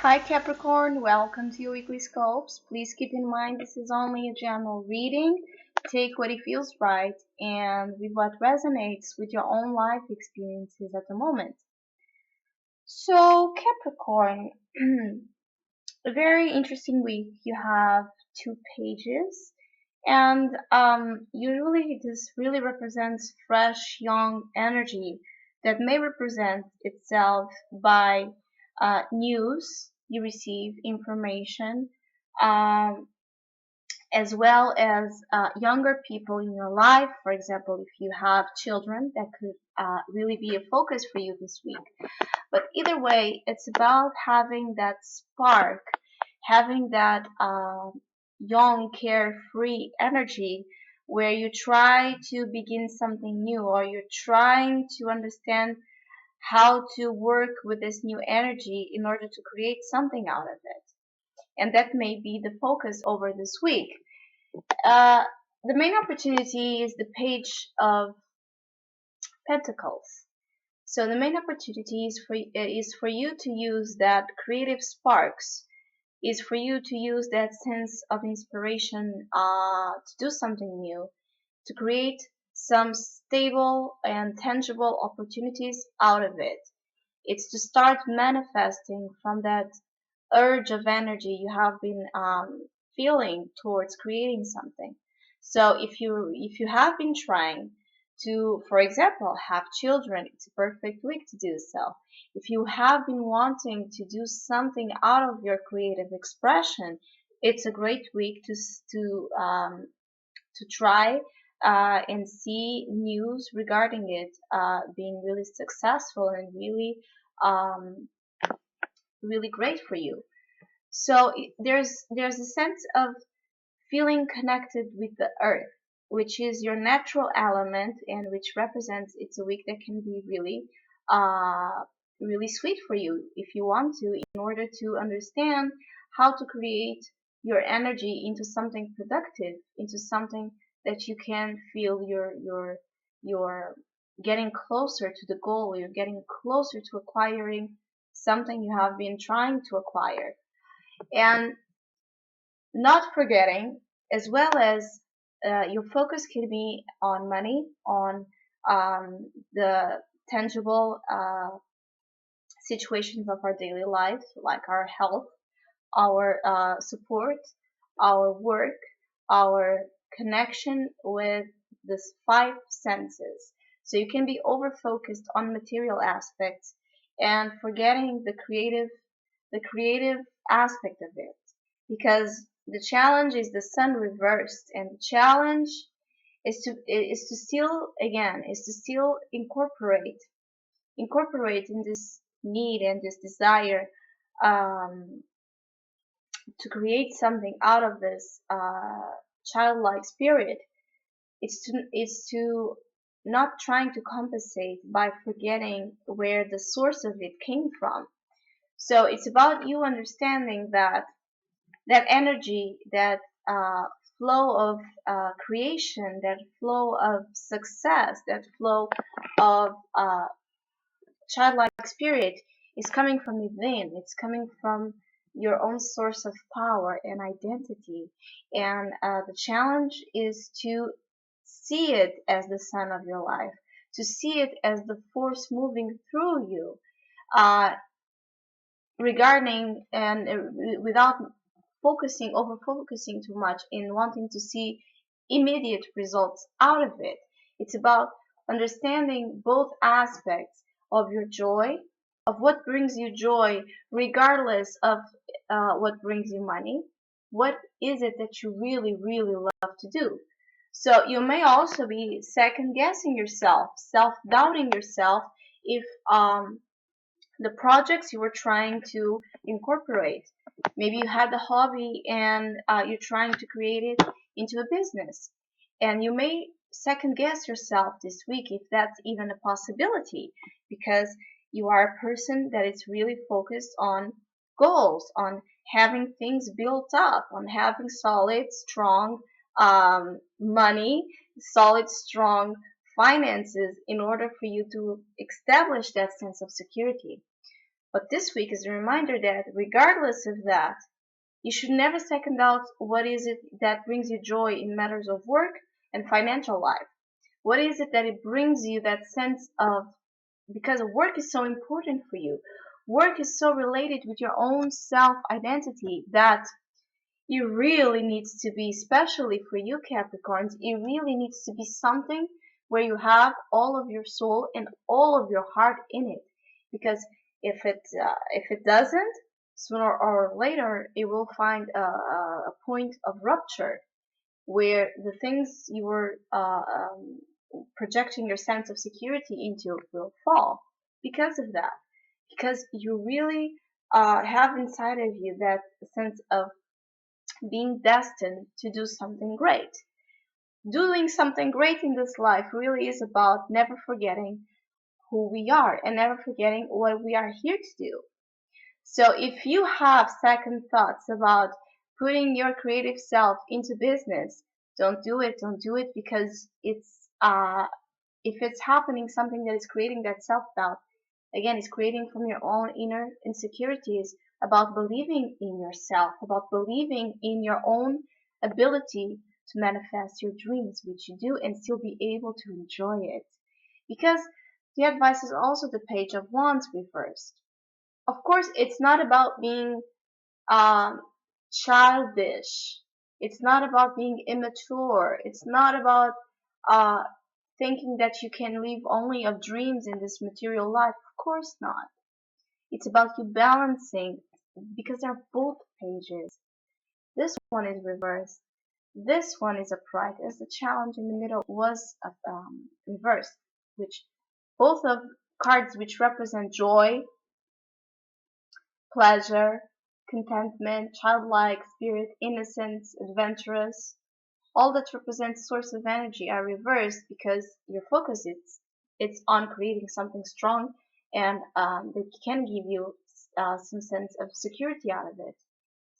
Hi Capricorn, welcome to your weekly scopes. Please keep in mind this is only a general reading. Take what it feels right and with what resonates with your own life experiences at the moment. So Capricorn, a very interesting week. You have two pages and usually this really represents fresh, young energy that may represent itself by news you receive, information, um, as well as younger people in your life. For example, if you have children, that could really be a focus for you this week. But either way, it's about having that spark, having that young, carefree energy where you try to begin something new or you're trying to understand how to work with this new energy in order to create something out of it. And that may be the focus over this week. Uh, the main opportunity is the Page of Pentacles. So the main opportunity is for you to use that creative sparks, is for you to use that sense of inspiration to do something new, to create some stable and tangible opportunities out of it. It's to start manifesting from that urge of energy you have been feeling towards creating something. So if you have been trying to, for example, have children, it's a perfect week to do so. If you have been wanting to do something out of your creative expression, it's a great week to try and see news regarding it being really successful and um, really great for you. So there's a sense of feeling connected with the earth, which is your natural element and which represents it's a week that can be uh, really sweet for you if you want to, in order to understand how to create your energy into something productive, into something that you can feel you're getting closer to the goal, you're getting closer to acquiring something you have been trying to acquire. And not forgetting, as well as your focus can be on money, on the tangible situations of our daily life, like our health, our support, our work, our connection with the five senses. So you can be over focused on material aspects and forgetting the creative aspect of it, because the challenge is the sun reversed, and the challenge is to still incorporate in this need and this desire um, to create something out of this childlike spirit. It's to not trying to compensate by forgetting where the source of it came from. So it's about you understanding that energy, that uh, flow of creation, that flow of success, that flow of childlike spirit is coming from within. It's coming from your own source of power and identity. And the challenge is to see it as the sun of your life, to see it as the force moving through you, uh, regarding and without over focusing too much in wanting to see immediate results out of it. It's about understanding both aspects of your joy, of what brings you joy, regardless of what brings you money. What is it that you really, really love to do? So you may also be second guessing yourself, self doubting yourself if the projects you were trying to incorporate. Maybe you had the hobby and you're trying to create it into a business. And you may second guess yourself this week if that's even a possibility, because you are a person that is really focused on goals, on having things built up, on having solid, strong money, solid, strong finances in order for you to establish that sense of security. But this week is a reminder that regardless of that, you should never second doubt what is it that brings you joy in matters of work and financial life. What is it that it brings you that sense of, because work is so important for you. Work is so related with your own self identity that it really needs to be, especially for you Capricorns, it really needs to be something where you have all of your soul and all of your heart in it. Because if it doesn't, sooner or later it will find a point of rupture where the things you were projecting your sense of security into will fall because of that. Because you really have inside of you that sense of being destined to do something great. Doing something great in this life really is about never forgetting who we are and never forgetting what we are here to do. So if you have second thoughts about putting your creative self into business, don't do it. Don't do it because if it's happening something that is creating that self doubt, again, it's creating from your own inner insecurities about believing in yourself, about believing in your own ability to manifest your dreams, which you do, and still be able to enjoy it. Because the advice is also the Page of Wands reversed. Of course, it's not about being um, childish. It's not about being immature. It's not about uh, thinking that you can live only of dreams in this material life. Of course not. It's about you balancing, because they're both pages. This one is reversed. This one is upright, as the challenge in the middle was reversed, which both of cards which represent joy, pleasure, contentment, childlike spirit, innocence, adventurous, all that represents source of energy are reversed because your focus is it's on creating something strong and that can give you some sense of security out of it,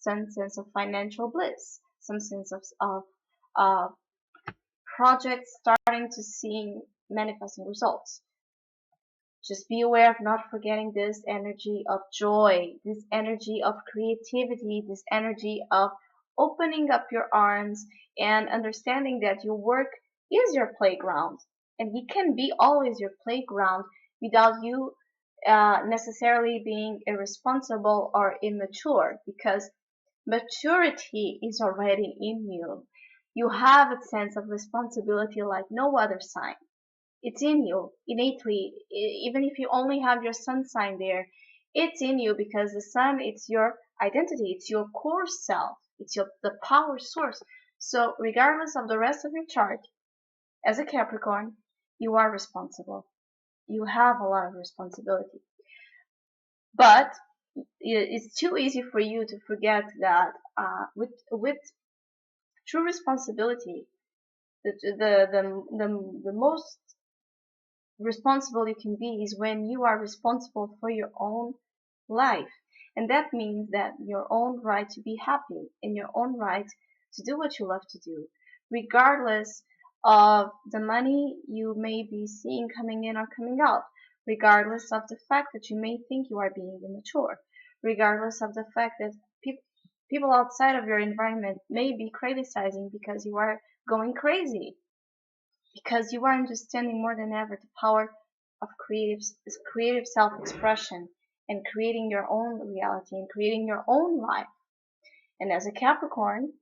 some sense of financial bliss, some sense of uh, projects starting to see manifesting results. Just be aware of not forgetting this energy of joy, this energy of creativity, this energy of opening up your arms and understanding that your work is your playground. And it can be always your playground without you necessarily being irresponsible or immature, because maturity is already in you. You have a sense of responsibility like no other sign. It's in you innately, even if you only have your sun sign there. It's in you because the sun, it's your identity, it's your core self, it's the power source. So regardless of the rest of your chart, as a Capricorn, you are responsible. You have a lot of responsibility. But it's too easy for you to forget that with true responsibility, the most responsible you can be is when you are responsible for your own life. And that means that your own right to be happy and your own right to do what you love to do, regardless of the money you may be seeing coming in or coming out, regardless of the fact that you may think you are being immature, regardless of the fact that people outside of your environment may be criticizing because you are going crazy, because you are understanding more than ever the power of creative self-expression and creating your own reality and creating your own life. And as a Capricorn,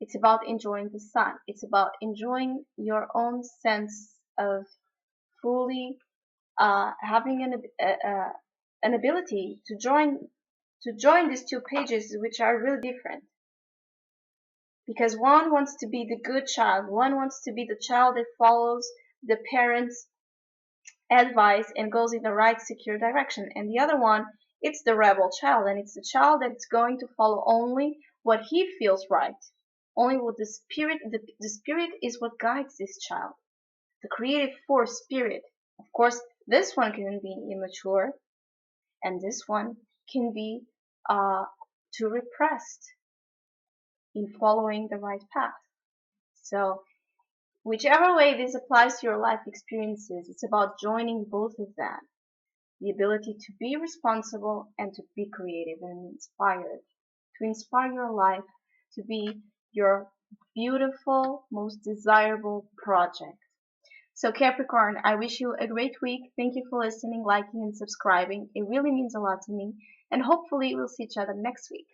it's about enjoying the sun. It's about enjoying your own sense of fully having an ability to join these two pages, which are really different. Because one wants to be the good child, one wants to be the child that follows the parents' advice and goes in the right secure direction, and the other one, it's the rebel child, and it's the child that's going to follow only what he feels right, only what the spirit is what guides this child, the creative force spirit. Of course, this one can be immature and this one can be too repressed in following the right path. So whichever way this applies to your life experiences, it's about joining both of them. the ability to be responsible and to be creative and inspired, to inspire your life to be your beautiful, most desirable project. So, Capricorn, I wish you a great week. Thank you for listening, liking, and subscribing. It really means a lot to me. And hopefully, we'll see each other next week.